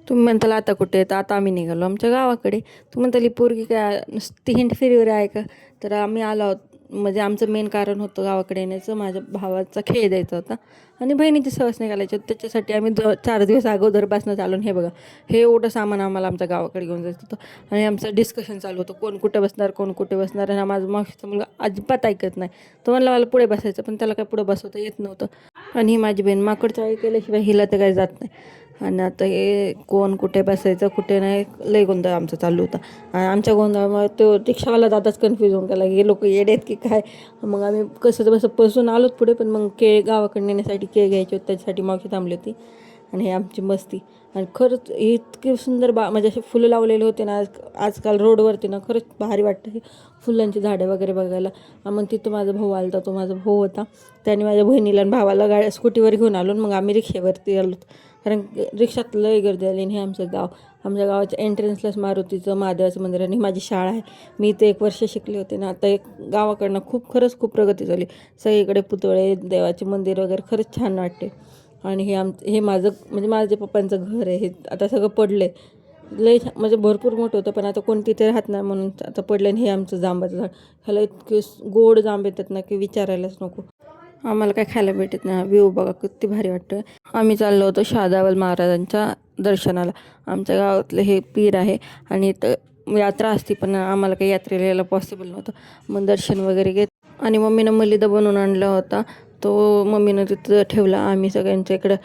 तुम्ही म्हणताल आता कुठे तर आता आम्ही निघालो आमच्या गावाकडे. तू म्हणताली पोरगी काय नुसती हिंडफिरीवर आहे का? तर आम्ही आलो आहोत. म्हणजे आमचं मेन कारण होतं गावाकडे येण्याचं. माझ्या भावाचा खेळ द्यायचा होता आणि बहिणीची सवस नाही घालायची होती. त्याच्यासाठी आम्ही 4 दिवस अगोदरपासून चालून हे बघा, हे एवढं सामान आम्हाला आमच्या गावाकडे घेऊन जायचं होतं. आणि आमचं डिस्कशन चालू होतं, कोण कुठे बसणार, कोण कुठे बसणार. आणि माझा मावशीचा मुलगा अजिबात ऐकत नाही. तो म्हणला मला पुढे बसायचं, पण त्याला काय पुढे बसवता येत नव्हतं. आणि ही माझी बहीण माकडचं आई केल्याशिवाय हिला तर काही जात नाही. आणि आता हे कोण कुठे बसायचं कुठे नाही, लय गोंधळ आमचा चालू होता. आणि आमच्या गोंधळामुळे तो रिक्षावाला दादाच कन्फ्यूज होऊन गेला, हे लोक येडे आहेत की काय. मग आम्ही कसं बसं बसून आलोत पुढे, पण मग केळ गावाकडे नेण्यासाठी केळ घ्यायचे होते, त्याच्यासाठी मावशी थांबली होती. आणि हे आमची मस्ती. आणि खरंच इतके सुंदर म्हणजे असे फुलं लावलेले होते ना आजकाल रोडवरती ना, खरंच भारी वाटतं हे फुलांची झाडं वगैरे बघायला. मग तिथं माझा भाऊ आला होता, तो माझा भाऊ होता. त्याने माझ्या बहिणीला आणि भावाला स्कूटीवर घेऊन आलो. मग आम्ही रिक्षेवरती आलो, कारण रिक्षात लय गर्दी आली. आणि हे आमचं गाव, आमच्या गावाच्या एंट्रन्सलाच मारुतीचं महादेवाचं मंदिर. आणि माझी शाळा आहे, मी इथे 1 वर्ष शिकले होते ना. आता गावाकडनं खरंच खूप प्रगती झाली. सगळीकडे पुतळे, देवाचे मंदिर वगैरे, खरंच छान वाटते. आणि हे माझं म्हणजे माझ्या पप्पांचं घर आहे. हे आता सगळं पडले, लय म्हणजे भरपूर मोठं होतं, पण आता कोण तिथे राहत नाही म्हणून आता पडलं. आणि हे आमचं जांबाचं झाड, ह्याला इतके गोड जांब येतात ना की विचारायलाच नको. आम्हाला काय खायला भेटत नाही. व्ह्यू बघा किती भारी वाटतं. आम्ही चाललो होतो शहादावल महाराजांच्या दर्शनाला. आमच्या गावातलं हे पीर आहे आणि इथं यात्रा असती, पण आम्हाला काही यात्रेला यायला पॉसिबल नव्हतं. मग दर्शन वगैरे घेत आणि मम्मीनं मलिदा बनवून आणला होता, तो मम्मीनं तिथं ठेवला. आम्ही सगळ्यांच्या इकडं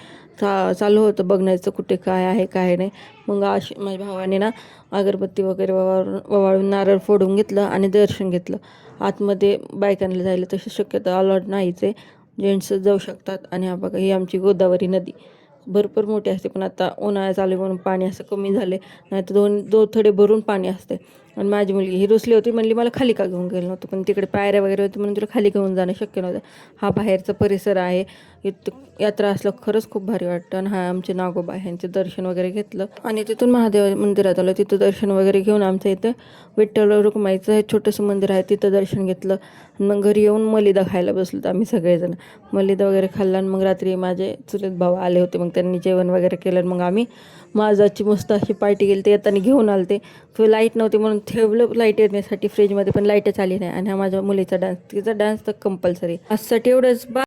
चालू होतं बघण्याचं कुठे काय आहे काय नाही. मग माझ्या भावाने ना अगरबत्ती वगैरे ववाळून नारळ फोडून घेतलं आणि दर्शन घेतलं. आतमध्ये बायकांना जायला तशी शक्यता अलॉट नाहीच आहे, जेंट्स जाऊ शकतात. आणि हा बघा, ही आमची गोदावरी नदी भरपूर मोठी असते, पण आता उन्हाळा चालू म्हणून पाणी असं कमी झाले, नाही तर दोन थोडे भरून पाणी असते. आणि माझी मुलगी ही रुसली होती, म्हणली मला खाली का घेऊन गेलं नव्हतं, पण तिकडे पायऱ्या वगैरे होती म्हणून तुला खाली घेऊन जाणं शक्य नव्हतं. हा बाहेरचा परिसर आहे. यात्रा असलं खरंच खूप भारी वाटतं. आणि हा आमचे नागोबा ह्यांचे दर्शन वगैरे घेतलं आणि तिथून महादेव मंदिरात आलं. तिथं दर्शन वगैरे घेऊन आमच्या इथं विठ्ठल रुक्माईचं हे छोटंसं मंदिर आहे, तिथं दर्शन घेतलं. मग घरी येऊन मलिदा खायला बसलो आम्ही सगळेजण. मलिदा वगैरे खाल्ला. आणि मग रात्री माझे चुलत भाऊ आले होते, मग त्यांनी जेवण वगैरे केलं. मग आम्ही माझाची मस्त अशी पार्टी केली. ते येताना घेऊन आले ते, लाईट नव्हती म्हणून ठेवलं लाईट येण्यासाठी फ्रीजमध्ये, पण लाईटच आली नाही. आणि हा माझ्या मुलीचा डान्स, तिचा डान्स तर कंपल्सरी. आजसाठी एवढंच.